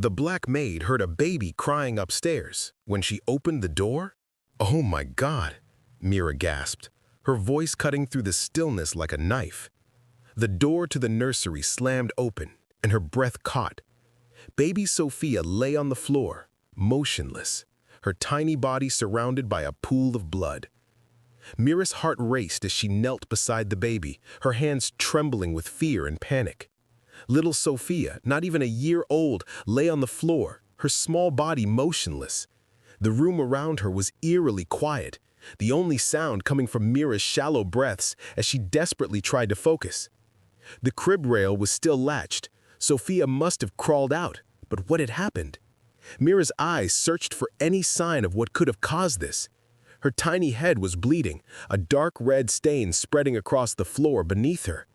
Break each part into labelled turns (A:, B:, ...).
A: The black maid heard a baby crying upstairs. When she opened the door, "Oh my God," Mira gasped, her voice cutting through the stillness like a knife. The door to the nursery slammed open, and her breath caught. Baby Sophia lay on the floor, motionless, her tiny body surrounded by a pool of blood. Mira's heart raced as she knelt beside the baby, her hands trembling with fear and panic. Little Sophia, not even a year old, lay on the floor, her small body motionless. The room around her was eerily quiet, the only sound coming from Mira's shallow breaths as she desperately tried to focus. The crib rail was still latched. Sophia must have crawled out, but what had happened? Mira's eyes searched for any sign of what could have caused this. Her tiny head was bleeding, a dark red stain spreading across the floor beneath her.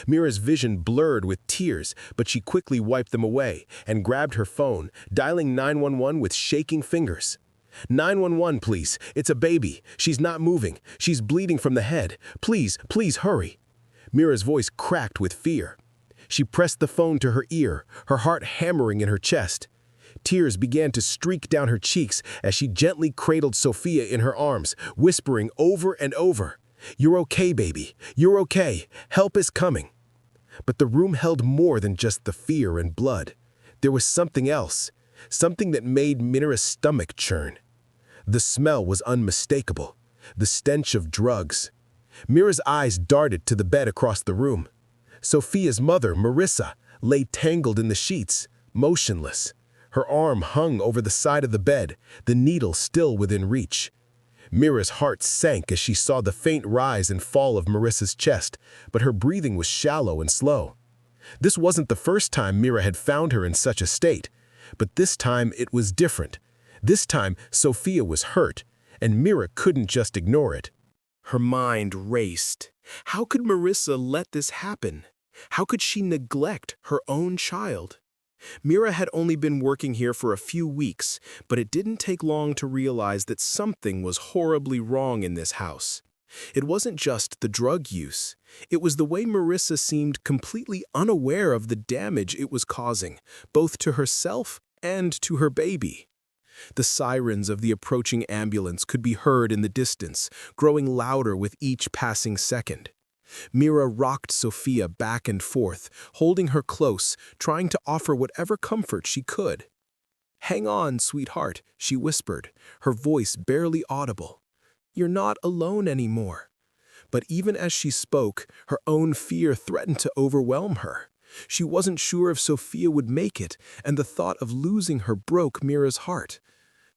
A: Mira's vision blurred with tears, but she quickly wiped them away and grabbed her phone, dialing 911 with shaking fingers. "911, please. It's a baby. She's not moving. She's bleeding from the head. Please hurry." Mira's voice cracked with fear. She pressed the phone to her ear, her heart hammering in her chest. Tears began to streak down her cheeks as she gently cradled Sophia in her arms, whispering over and over, "You're okay, baby. You're okay. Help is coming." But the room held more than just the fear and blood. There was something else, something that made Mira's stomach churn. The smell was unmistakable, the stench of drugs. Mira's eyes darted to the bed across the room. Sophia's mother, Marissa, lay tangled in the sheets, motionless. Her arm hung over the side of the bed, the needle still within reach. Mira's heart sank as she saw the faint rise and fall of Marissa's chest, but her breathing was shallow and slow. This wasn't the first time Mira had found her in such a state, but this time it was different. This time Sophia was hurt, and Mira couldn't just ignore it. Her mind raced. How could Marissa let this happen? How could she neglect her own child? Mira had only been working here for a few weeks, but it didn't take long to realize that something was horribly wrong in this house. It wasn't just the drug use. It was the way Marissa seemed completely unaware of the damage it was causing, both to herself and to her baby. The sirens of the approaching ambulance could be heard in the distance, growing louder with each passing second. Mira rocked Sophia back and forth, holding her close, trying to offer whatever comfort she could. "Hang on, sweetheart," she whispered, her voice barely audible. "You're not alone anymore." But even as she spoke, her own fear threatened to overwhelm her. She wasn't sure if Sophia would make it, and the thought of losing her broke Mira's heart.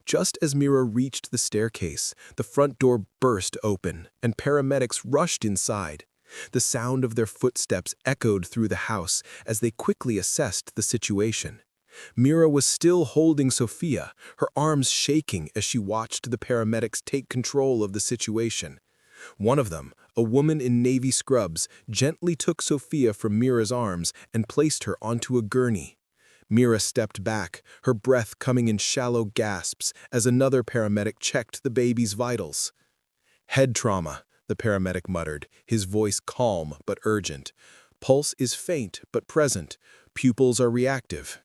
A: Just as Mira reached the staircase, the front door burst open, and paramedics rushed inside. The sound of their footsteps echoed through the house as they quickly assessed the situation. Mira was still holding Sophia, her arms shaking as she watched the paramedics take control of the situation. One of them, a woman in navy scrubs, gently took Sophia from Mira's arms and placed her onto a gurney. Mira stepped back, her breath coming in shallow gasps as another paramedic checked the baby's vitals. "Head trauma," the paramedic muttered, his voice calm but urgent. "Pulse is faint but present. Pupils are reactive."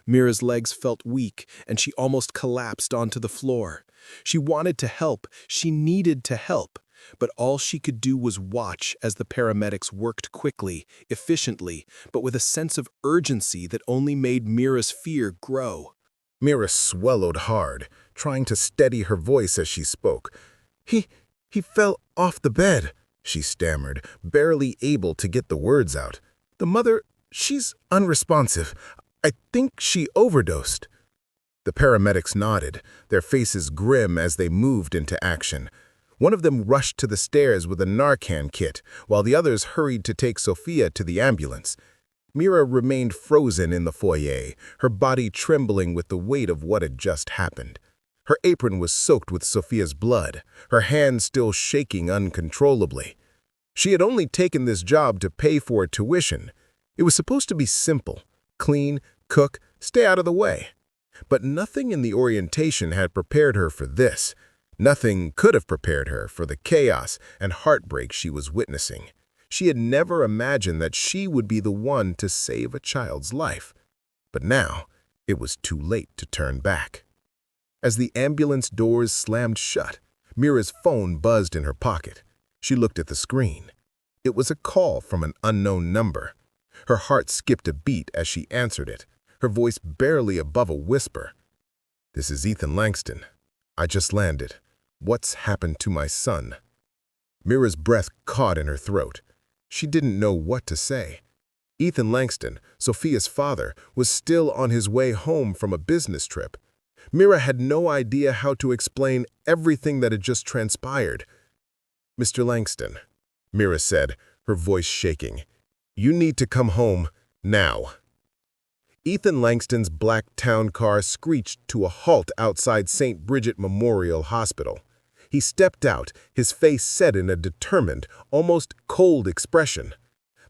A: Mira's legs felt weak, and she almost collapsed onto the floor. She wanted to help, she needed to help, but all she could do was watch as the paramedics worked quickly, efficiently, but with a sense of urgency that only made Mira's fear grow.
B: Mira swallowed hard, trying to steady her voice as she spoke. He fell off the bed," she stammered, barely able to get the words out. "The mother, she's unresponsive. I think she overdosed." The paramedics nodded, their faces grim as they moved into action. One of them rushed to the stairs with a Narcan kit, while the others hurried to take Sophia to the ambulance. Mira remained frozen in the foyer, her body trembling with the weight of what had just happened. Her apron was soaked with Sophia's blood, her hands still shaking uncontrollably. She had only taken this job to pay for her tuition. It was supposed to be simple: clean, cook, stay out of the way. But nothing in the orientation had prepared her for this. Nothing could have prepared her for the chaos and heartbreak she was witnessing. She had never imagined that she would be the one to save a child's life. But now, It was too late to turn back. As the ambulance doors slammed shut, Mira's phone buzzed in her pocket. She looked at the screen. It was a call from an unknown number. Her heart skipped a beat as she answered it, her voice barely above a whisper. "This is Ethan Langston. I just landed. What's happened to my son?" Mira's breath caught in her throat. She didn't know what to say. Ethan Langston, Sophia's father, was still on his way home from a business trip. Mira had no idea how to explain everything that had just transpired. "Mr. Langston," Mira said, her voice shaking, "you need to come home now." Ethan Langston's black town car screeched to a halt outside St. Bridget Memorial Hospital. He stepped out, his face set in a determined, almost cold expression.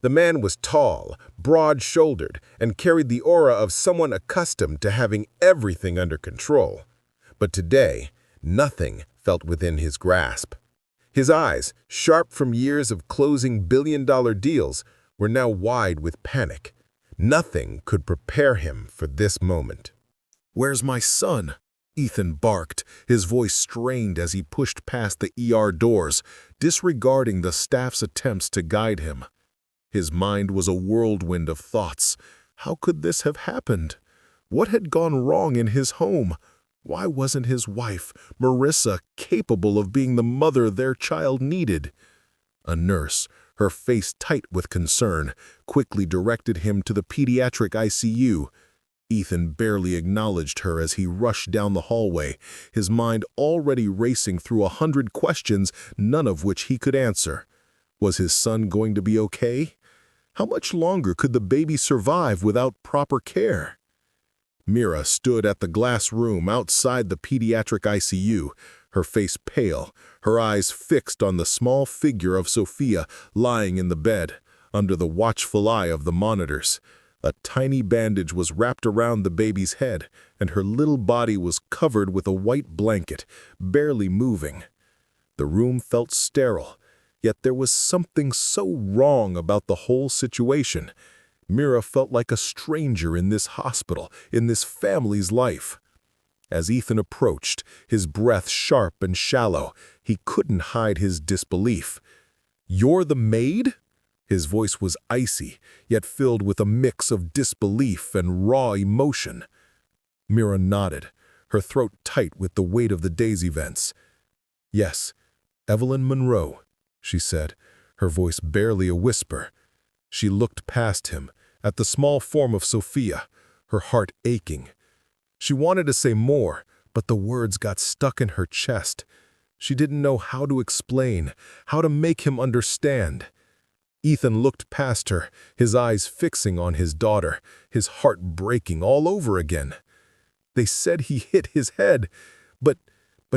B: The man was tall, broad-shouldered, and carried the aura of someone accustomed to having everything under control. But today, nothing felt within his grasp. His eyes, sharp from years of closing billion-dollar deals, were now wide with panic. Nothing could prepare him for this moment.
A: "Where's my son?" Ethan barked, his voice strained as he pushed past the ER doors, disregarding the staff's attempts to guide him. His mind was a whirlwind of thoughts. How could this have happened? What had gone wrong in his home? Why wasn't his wife, Marissa, capable of being the mother their child needed? A nurse, her face tight with concern, quickly directed him to the pediatric ICU. Ethan barely acknowledged her as he rushed down the hallway, his mind already racing through 100 questions, none of which he could answer. Was his son going to be okay? How much longer could the baby survive without proper care? Mira stood at the glass room outside the pediatric ICU, her face pale, her eyes fixed on the small figure of Sophia lying in the bed, under the watchful eye of the monitors. A tiny bandage was wrapped around the baby's head, and her little body was covered with a white blanket, barely moving. The room felt sterile, yet there was something so wrong about the whole situation. Mira felt like a stranger in this hospital, in this family's life. As Ethan approached, his breath sharp and shallow, he couldn't hide his disbelief. "You're the maid?" His voice was icy, yet filled with a mix of disbelief and raw emotion. Mira nodded, her throat tight with the weight of the day's events. "Yes, Evelyn Monroe," she said, her voice barely a whisper. She looked past him, at the small form of Sophia, her heart aching. She wanted to say more, but the words got stuck in her chest. She didn't know how to explain, how to make him understand. Ethan looked past her, his eyes fixing on his daughter, his heart breaking all over again. They said he hit his head, but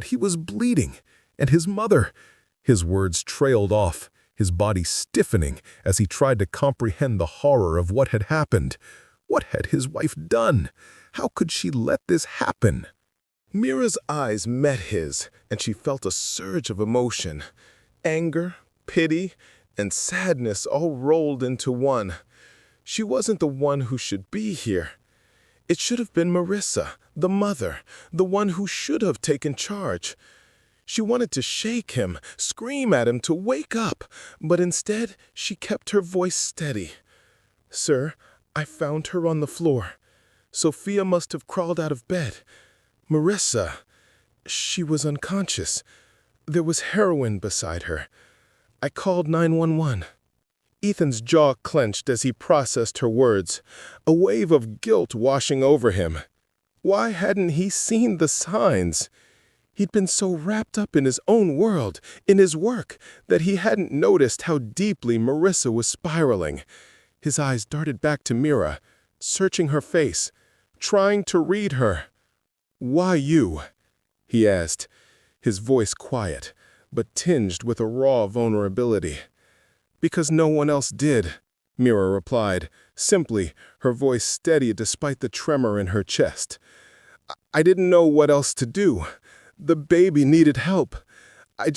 A: he was bleeding, and his mother. His words trailed off, his body stiffening as he tried to comprehend the horror of what had happened. What had his wife done? How could she let this happen? Mira's eyes met his, and she felt a surge of emotion. Anger, pity, and sadness all rolled into one. She wasn't the one who should be here. It should have been Marissa, the mother, the one who should have taken charge. She wanted to shake him, scream at him to wake up, but instead she kept her voice steady. "Sir, I found her on the floor. Sophia must have crawled out of bed. Marissa, she was unconscious. There was heroin beside her. I called 911. Ethan's jaw clenched as he processed her words, a wave of guilt washing over him. Why hadn't he seen the signs? He'd been so wrapped up in his own world, in his work, that he hadn't noticed how deeply Marissa was spiraling. His eyes darted back to Mira, searching her face, trying to read her. "Why you?" he asked, his voice quiet, but tinged with a raw vulnerability. "Because no one else did," Mira replied, simply, her voice steady despite the tremor in her chest. "I didn't know what else to do. The baby needed help. I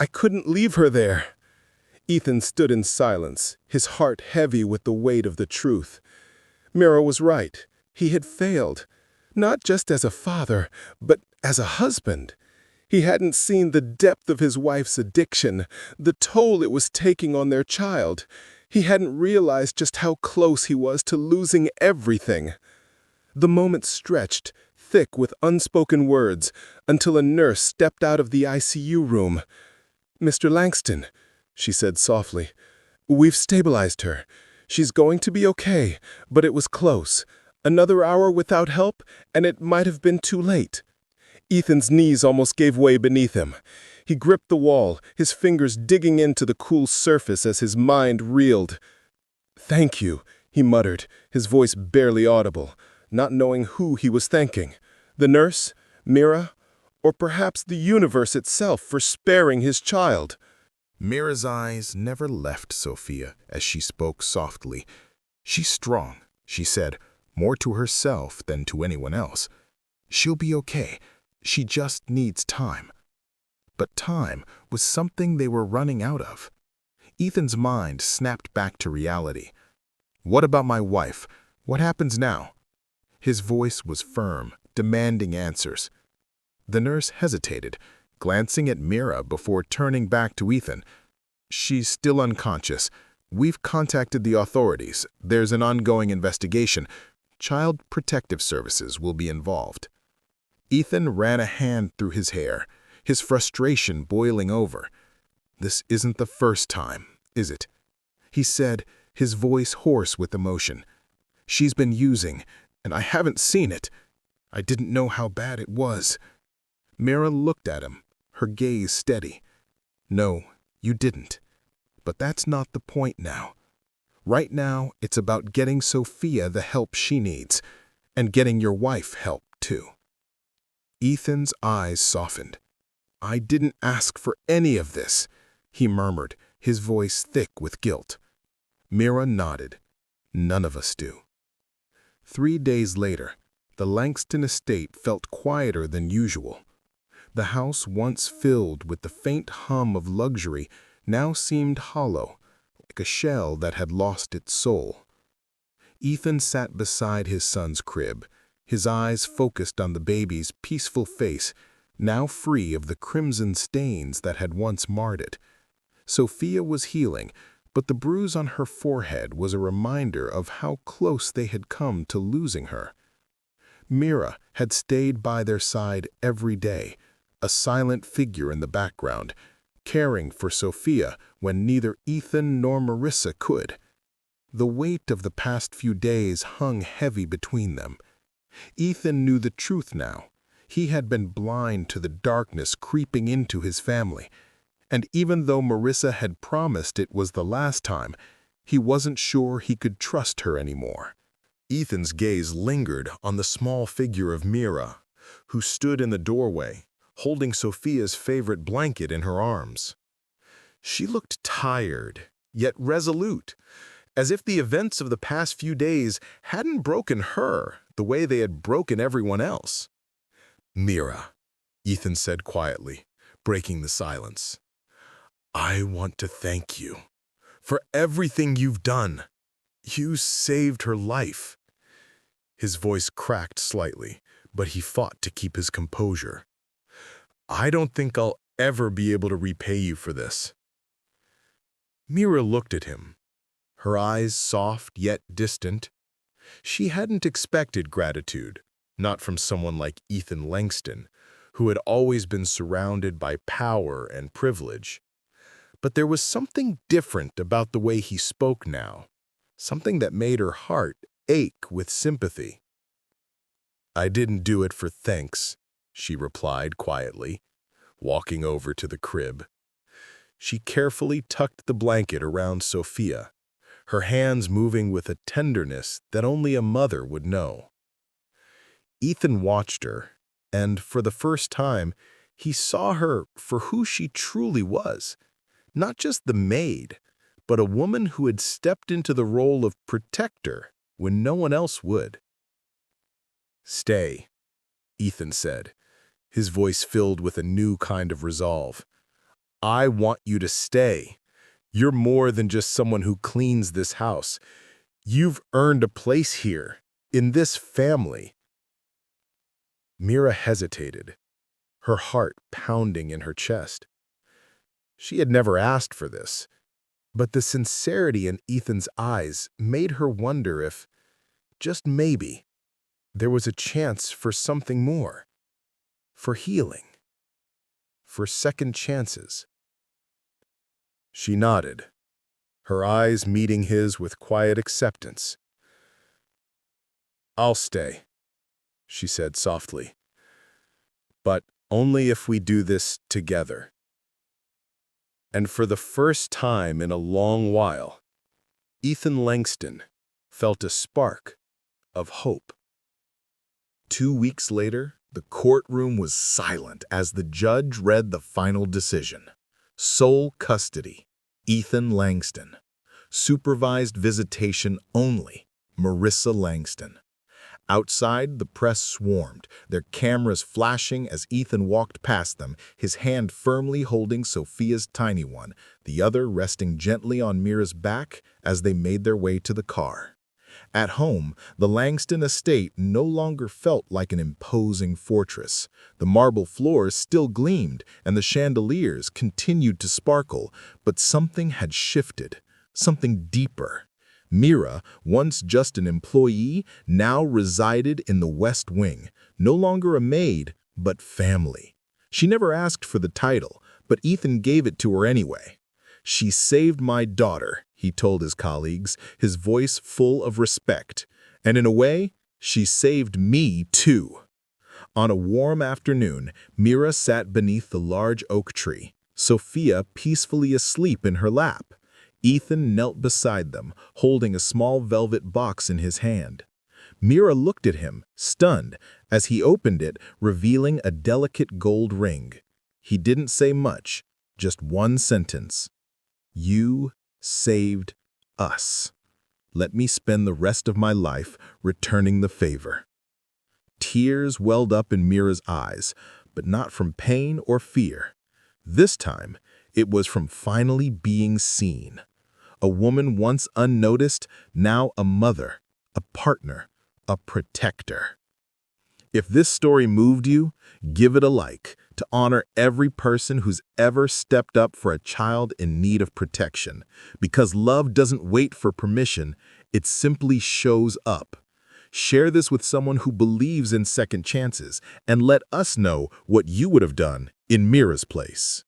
A: couldn't leave her there." Ethan stood in silence, his heart heavy with the weight of the truth. Mira was right. He had failed, not just as a father, but as a husband. He hadn't seen the depth of his wife's addiction, the toll it was taking on their child. He hadn't realized just how close he was to losing everything. The moment stretched, thick with unspoken words, until a nurse stepped out of the ICU room. "Mr. Langston," she said softly, "we've stabilized her. She's going to be okay, but it was close. Another hour without help, and it might have been too late." Ethan's knees almost gave way beneath him. He gripped the wall, his fingers digging into the cool surface as his mind reeled. "Thank you," he muttered, his voice barely audible, not knowing who he was thanking. The nurse, Mira, or perhaps the universe itself for sparing his child.
B: Mira's eyes never left Sophia as she spoke softly. "She's strong," she said, more to herself than to anyone else. "She'll be okay. She just needs time." But time was something they were running out of. Ethan's mind snapped back to reality. "What about my wife? What happens now?" His voice was firm, demanding answers. The nurse hesitated, glancing at Mira before turning back to Ethan. "She's still unconscious. We've contacted the authorities. There's an ongoing investigation. Child Protective Services will be involved." Ethan ran a hand through his hair, his frustration boiling over. "This isn't the first time, is it?" he said, his voice hoarse with emotion. "She's been using, and I haven't seen it. I didn't know how bad it was." Mira looked at him, her gaze steady. "No, you didn't. But that's not the point now. Right now, it's about getting Sophia the help she needs, and getting your wife help, too." Ethan's eyes softened. "I didn't ask for any of this," he murmured, his voice thick with guilt. Mira nodded. "None of us do." 3 days later, the Langston estate felt quieter than usual. The house once filled with the faint hum of luxury now seemed hollow, like a shell that had lost its soul. Ethan sat beside his son's crib, his eyes focused on the baby's peaceful face, now free of the crimson stains that had once marred it. Sophia was healing, but the bruise on her forehead was a reminder of how close they had come to losing her. Mira had stayed by their side every day, a silent figure in the background, caring for Sophia when neither Ethan nor Marissa could. The weight of the past few days hung heavy between them. Ethan knew the truth now. He had been blind to the darkness creeping into his family. And even though Marissa had promised it was the last time, he wasn't sure he could trust her anymore. Ethan's gaze lingered on the small figure of Mira, who stood in the doorway, holding Sophia's favorite blanket in her arms. She looked tired, yet resolute, as if the events of the past few days hadn't broken her the way they had broken everyone else. "Mira," Ethan said quietly, breaking the silence, "I want to thank you for everything you've done. You saved her life." His voice cracked slightly, but he fought to keep his composure. "I don't think I'll ever be able to repay you for this." Mira looked at him, her eyes soft yet distant. She hadn't expected gratitude, not from someone like Ethan Langston, who had always been surrounded by power and privilege. But there was something different about the way he spoke now, something that made her heart ache with sympathy. "I didn't do it for thanks," she replied quietly, walking over to the crib. She carefully tucked the blanket around Sophia, her hands moving with a tenderness that only a mother would know. Ethan watched her, and for the first time, he saw her for who she truly was. Not just the maid, but a woman who had stepped into the role of protector when no one else would. "Stay," Ethan said, his voice filled with a new kind of resolve. "I want you to stay. You're more than just someone who cleans this house. You've earned a place here, In this family, Mira hesitated, her heart pounding in her chest. She had never asked for this, but the sincerity in Ethan's eyes made her wonder if, just maybe, there was a chance for something more, for healing, for second chances. She nodded, her eyes meeting his with quiet acceptance. "I'll stay," she said softly, "but only if we do this together." And for the first time in a long while, Ethan Langston felt a spark of hope. 2 weeks later, the courtroom was silent as the judge read the final decision. Sole custody, Ethan Langston. Supervised visitation only, Marissa Langston. Outside, the press swarmed, their cameras flashing as Ethan walked past them, his hand firmly holding Sophia's tiny one, the other resting gently on Mira's back as they made their way to the car. At home, the Langston estate no longer felt like an imposing fortress. The marble floors still gleamed, and the chandeliers continued to sparkle, but something had shifted, something deeper. Mira, once just an employee, now resided in the West Wing, no longer a maid, but family. She never asked for the title, but Ethan gave it to her anyway. "She saved my daughter," he told his colleagues, his voice full of respect. "And in a way, she saved me too." On a warm afternoon, Mira sat beneath the large oak tree, Sophia peacefully asleep in her lap. Ethan knelt beside them, holding a small velvet box in his hand. Mira looked at him, stunned, as he opened it, revealing a delicate gold ring. He didn't say much, just one sentence. "You saved us. Let me spend the rest of my life returning the favor." Tears welled up in Mira's eyes, but not from pain or fear. This time, it was from finally being seen. A woman once unnoticed, now a mother, a partner, a protector. If this story moved you, give it a like to honor every person who's ever stepped up for a child in need of protection. Because love doesn't wait for permission, it simply shows up. Share this with someone who believes in second chances, and let us know what you would have done in Mira's place.